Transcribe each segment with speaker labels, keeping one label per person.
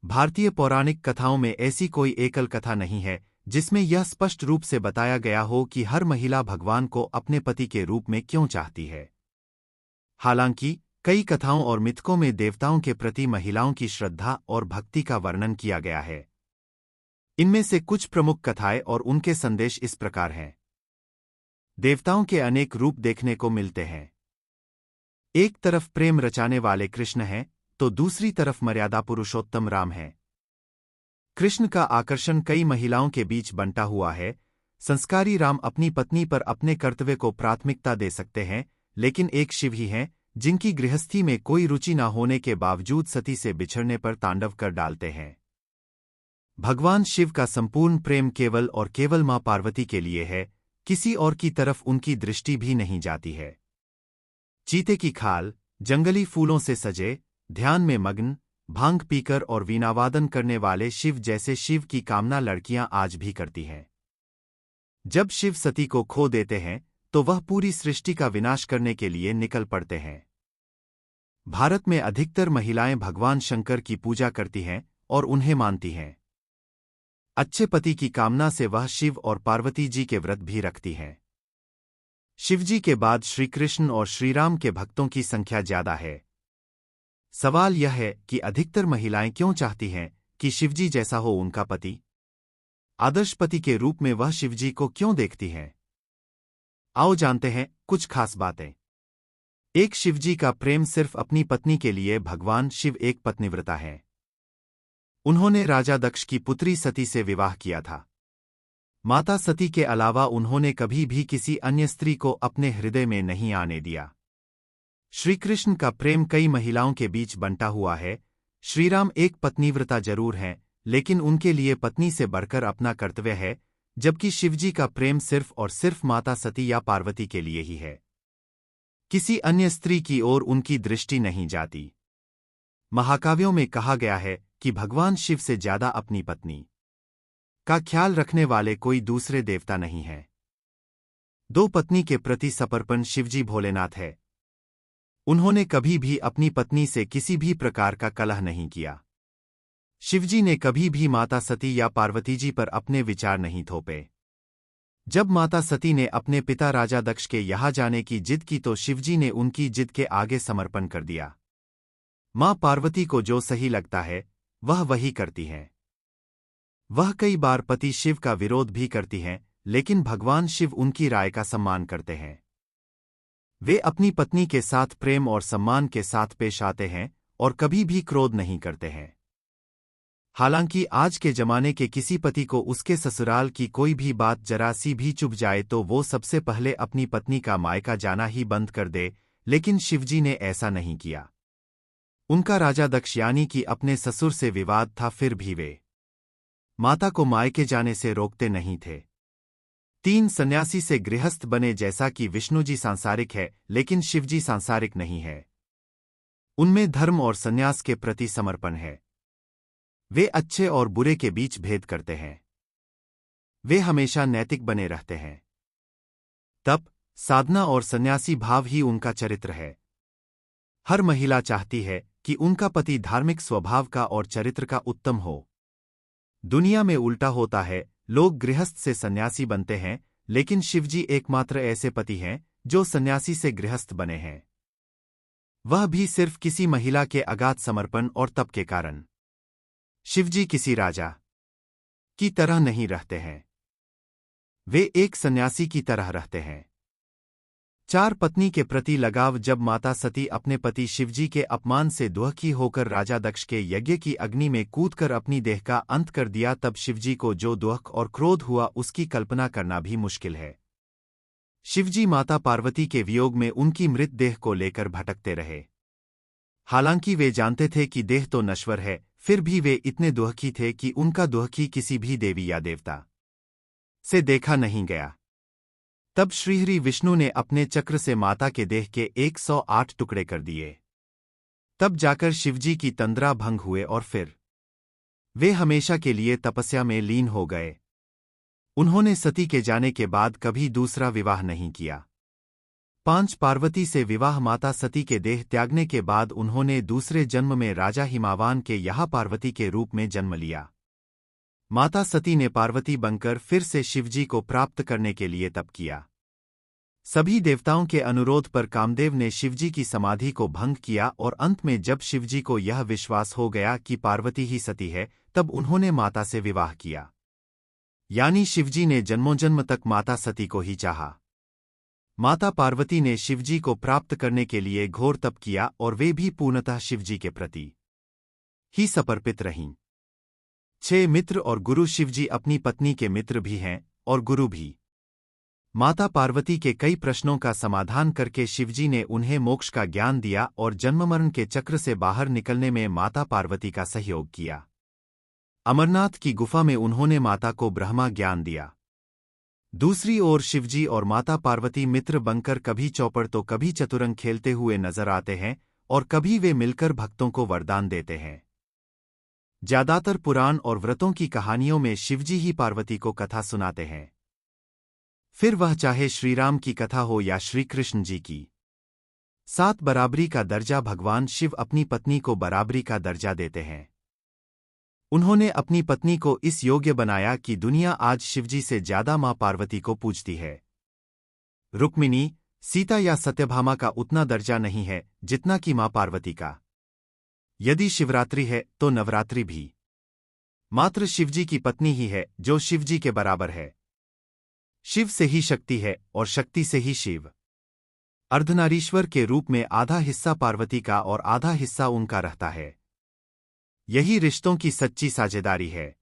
Speaker 1: भारतीय पौराणिक कथाओं में ऐसी कोई एकल कथा नहीं है जिसमें यह स्पष्ट रूप से बताया गया हो कि हर महिला भगवान को अपने पति के रूप में क्यों चाहती है। हालांकि कई कथाओं और मिथकों में देवताओं के प्रति महिलाओं की श्रद्धा और भक्ति का वर्णन किया गया है। इनमें से कुछ प्रमुख कथाएं और उनके संदेश इस प्रकार हैं। देवताओं के अनेक रूप देखने को मिलते हैं। एक तरफ प्रेम रचाने वाले कृष्ण हैं, तो दूसरी तरफ मर्यादा पुरुषोत्तम राम हैं। कृष्ण का आकर्षण कई महिलाओं के बीच बंटा हुआ है। संस्कारी राम अपनी पत्नी पर अपने कर्तव्य को प्राथमिकता दे सकते हैं, लेकिन एक शिव ही हैं जिनकी गृहस्थी में कोई रुचि न होने के बावजूद सती से बिछड़ने पर तांडव कर डालते हैं। भगवान शिव का संपूर्ण प्रेम केवल और केवल मां पार्वती के लिए है, किसी और की तरफ उनकी दृष्टि भी नहीं जाती है। चीते की खाल, जंगली फूलों से सजे, ध्यान में मग्न, भांग पीकर और वीणावादन करने वाले शिव जैसे शिव की कामना लड़कियां आज भी करती हैं। जब शिव सती को खो देते हैं तो वह पूरी सृष्टि का विनाश करने के लिए निकल पड़ते हैं। भारत में अधिकतर महिलाएं भगवान शंकर की पूजा करती हैं और उन्हें मानती हैं। अच्छे पति की कामना से वह शिव और पार्वती जी के व्रत भी रखती हैं। शिवजी के बाद श्रीकृष्ण और श्रीराम के भक्तों की संख्या ज्यादा है। सवाल यह है कि अधिकतर महिलाएं क्यों चाहती हैं कि शिवजी जैसा हो उनका पति? आदर्श पति के रूप में वह शिवजी को क्यों देखती हैं? आओ जानते हैं कुछ खास बातें। एक, शिवजी का प्रेम सिर्फ अपनी पत्नी के लिए। भगवान शिव एक पतिव्रता हैं। उन्होंने राजा दक्ष की पुत्री सती से विवाह किया था। माता सती के अलावा उन्होंने कभी भी किसी अन्य स्त्री को अपने हृदय में नहीं आने दिया। श्रीकृष्ण का प्रेम कई महिलाओं के बीच बंटा हुआ है। श्रीराम एक पत्नीव्रता जरूर हैं, लेकिन उनके लिए पत्नी से बढ़कर अपना कर्तव्य है, जबकि शिवजी का प्रेम सिर्फ और सिर्फ माता सती या पार्वती के लिए ही है। किसी अन्य स्त्री की ओर उनकी दृष्टि नहीं जाती। महाकाव्यों में कहा गया है कि भगवान शिव से ज्यादा अपनी पत्नी का ख्याल रखने वाले कोई दूसरे देवता नहीं है। दो पत्नी के प्रति समर्पण शिवजी भोलेनाथ है। उन्होंने कभी भी अपनी पत्नी से किसी भी प्रकार का कलह नहीं किया। शिवजी ने कभी भी माता सती या पार्वती जी पर अपने विचार नहीं थोपे। जब माता सती ने अपने पिता राजा दक्ष के यहाँ जाने की जिद की तो शिवजी ने उनकी जिद के आगे समर्पण कर दिया। मां पार्वती को जो सही लगता है वह वही करती हैं। वह कई बार पति शिव का विरोध भी करती हैं, लेकिन भगवान शिव उनकी राय का सम्मान करते हैं। वे अपनी पत्नी के साथ प्रेम और सम्मान के साथ पेश आते हैं और कभी भी क्रोध नहीं करते हैं। हालांकि आज के जमाने के किसी पति को उसके ससुराल की कोई भी बात जरा सी भी चुभ जाए तो वो सबसे पहले अपनी पत्नी का मायका जाना ही बंद कर दे, लेकिन शिवजी ने ऐसा नहीं किया। उनका राजा दक्ष यानी कि अपने ससुर से विवाद था, फिर भी वे माता को मायके जाने से रोकते नहीं थे। 3, सन्यासी से गृहस्थ बने। जैसा कि विष्णुजी सांसारिक है, लेकिन शिवजी सांसारिक नहीं है। उनमें धर्म और सन्यास के प्रति समर्पण है। वे अच्छे और बुरे के बीच भेद करते हैं। वे हमेशा नैतिक बने रहते हैं। तप, साधना और सन्यासी भाव ही उनका चरित्र है। हर महिला चाहती है कि उनका पति धार्मिक स्वभाव का और चरित्र का उत्तम हो। दुनिया में उल्टा होता है, लोग गृहस्थ से सन्यासी बनते हैं, लेकिन शिवजी एकमात्र ऐसे पति हैं जो सन्यासी से गृहस्थ बने हैं। वह भी सिर्फ किसी महिला के अगाध समर्पण और तप के कारण। शिवजी किसी राजा की तरह नहीं रहते हैं। वे एक सन्यासी की तरह रहते हैं। 4, पत्नी के प्रति लगाव। जब माता सती अपने पति शिवजी के अपमान से दुखी होकर राजा दक्ष के यज्ञ की अग्नि में कूदकर अपनी देह का अंत कर दिया, तब शिवजी को जो दुख और क्रोध हुआ उसकी कल्पना करना भी मुश्किल है। शिवजी माता पार्वती के वियोग में उनकी मृत देह को लेकर भटकते रहे। हालांकि वे जानते थे कि देह तो नश्वर है, फिर भी वे इतने दुखी थे कि उनका दुखी किसी भी देवी या देवता से देखा नहीं गया। तब श्रीहरि विष्णु ने अपने चक्र से माता के देह के 108 टुकड़े कर दिए। तब जाकर शिवजी की तंद्रा भंग हुए और फिर वे हमेशा के लिए तपस्या में लीन हो गए। उन्होंने सती के जाने के बाद कभी दूसरा विवाह नहीं किया। 5 पार्वती से विवाह माता सती के देह त्यागने के बाद उन्होंने दूसरे जन्म में राजा हिमावान के यहाँ पार्वती के रूप में जन्म लिया। माता सती ने पार्वती बनकर फिर से शिवजी को प्राप्त करने के लिए तप किया। सभी देवताओं के अनुरोध पर कामदेव ने शिवजी की समाधि को भंग किया और अंत में जब शिवजी को यह विश्वास हो गया कि पार्वती ही सती है, तब उन्होंने माता से विवाह किया। यानी शिवजी ने जन्मों-जन्म तक माता सती को ही चाहा। माता पार्वती ने शिवजी को प्राप्त करने के लिए घोर तप किया और वे भी पूर्णतः शिवजी के प्रति ही समर्पित रहीं। 6 मित्र और गुरु। शिवजी अपनी पत्नी के मित्र भी हैं और गुरु भी। माता पार्वती के कई प्रश्नों का समाधान करके शिवजी ने उन्हें मोक्ष का ज्ञान दिया और जन्म-मरण के चक्र से बाहर निकलने में माता पार्वती का सहयोग किया। अमरनाथ की गुफा में उन्होंने माता को ब्रह्मा ज्ञान दिया। दूसरी ओर शिवजी और माता पार्वती मित्र बनकर कभी चौपड़ तो कभी चतुरंग खेलते हुए नजर आते हैं और कभी वे मिलकर भक्तों को वरदान देते हैं। ज्यादातर पुराण और व्रतों की कहानियों में शिवजी ही पार्वती को कथा सुनाते हैं, फिर वह चाहे श्रीराम की कथा हो या श्री कृष्ण जी की। 7 बराबरी का दर्जा। भगवान शिव अपनी पत्नी को बराबरी का दर्जा देते हैं। उन्होंने अपनी पत्नी को इस योग्य बनाया कि दुनिया आज शिवजी से ज्यादा मां पार्वती को पूजती है। रुक्मिणी, सीता या सत्यभामा का उतना दर्जा नहीं है जितना कि मां पार्वती का। यदि शिवरात्रि है तो नवरात्रि भी मात्र शिवजी की पत्नी ही है जो शिवजी के बराबर है। शिव से ही शक्ति है और शक्ति से ही शिव। अर्धनारीश्वर के रूप में आधा हिस्सा पार्वती का और आधा हिस्सा उनका रहता है। यही रिश्तों की सच्ची साझेदारी है।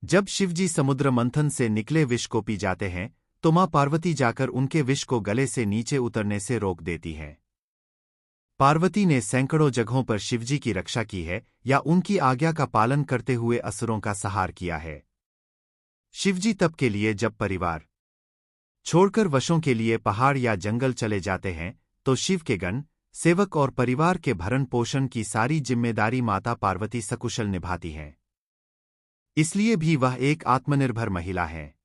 Speaker 1: जब शिवजी समुद्र मंथन से निकले विष को पी जाते हैं तो मां पार्वती जाकर उनके विष को गले से नीचे उतरने से रोक देती हैं। पार्वती ने सैकड़ों जगहों पर शिवजी की रक्षा की है या उनकी आज्ञा का पालन करते हुए असुरों का संहार किया है। शिवजी तप के लिए जब परिवार छोड़कर वशों के लिए पहाड़ या जंगल चले जाते हैं तो शिव के गण, सेवक और परिवार के भरण पोषण की सारी जिम्मेदारी माता पार्वती सकुशल निभाती हैं। इसलिए भी वह एक आत्मनिर्भर महिला है।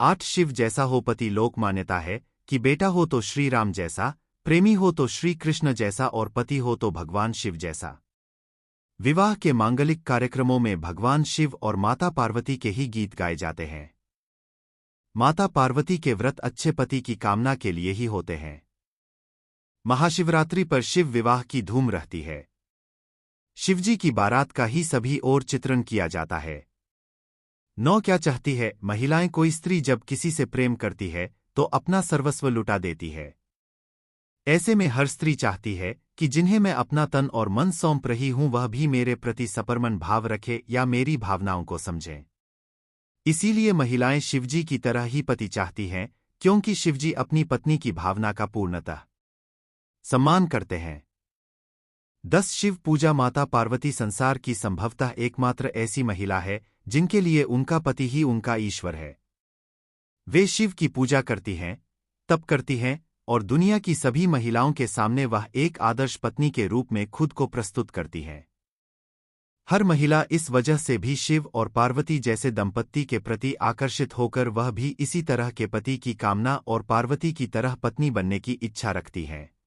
Speaker 1: 8 शिव जैसा हो पति। लोक मान्यता है कि बेटा हो तो श्री राम जैसा, प्रेमी हो तो श्री कृष्ण जैसा और पति हो तो भगवान शिव जैसा। विवाह के मांगलिक कार्यक्रमों में भगवान शिव और माता पार्वती के ही गीत गाए जाते हैं। माता पार्वती के व्रत अच्छे पति की कामना के लिए ही होते हैं। महाशिवरात्रि पर शिव विवाह की धूम रहती है। शिवजी की बारात का ही सभी ओर चित्रण किया जाता है। नौ क्या चाहती है महिलाएं। कोई स्त्री जब किसी से प्रेम करती है तो अपना सर्वस्व लुटा देती है। ऐसे में हर स्त्री चाहती है कि जिन्हें मैं अपना तन और मन सौंप रही हूं वह भी मेरे प्रति सपरमन भाव रखे या मेरी भावनाओं को समझें। इसीलिए महिलाएं शिवजी की तरह ही पति चाहती हैं, क्योंकि शिवजी अपनी पत्नी की भावना का पूर्णतः सम्मान करते हैं। 10 शिव पूजा। माता पार्वती संसार की संभवतः एकमात्र ऐसी महिला है जिनके लिए उनका पति ही उनका ईश्वर है। वे शिव की पूजा करती हैं, तप करती हैं और दुनिया की सभी महिलाओं के सामने वह एक आदर्श पत्नी के रूप में खुद को प्रस्तुत करती हैं। हर महिला इस वजह से भी शिव और पार्वती जैसे दंपत्ति के प्रति आकर्षित होकर वह भी इसी तरह के पति की कामना और पार्वती की तरह पत्नी बनने की इच्छा रखती है।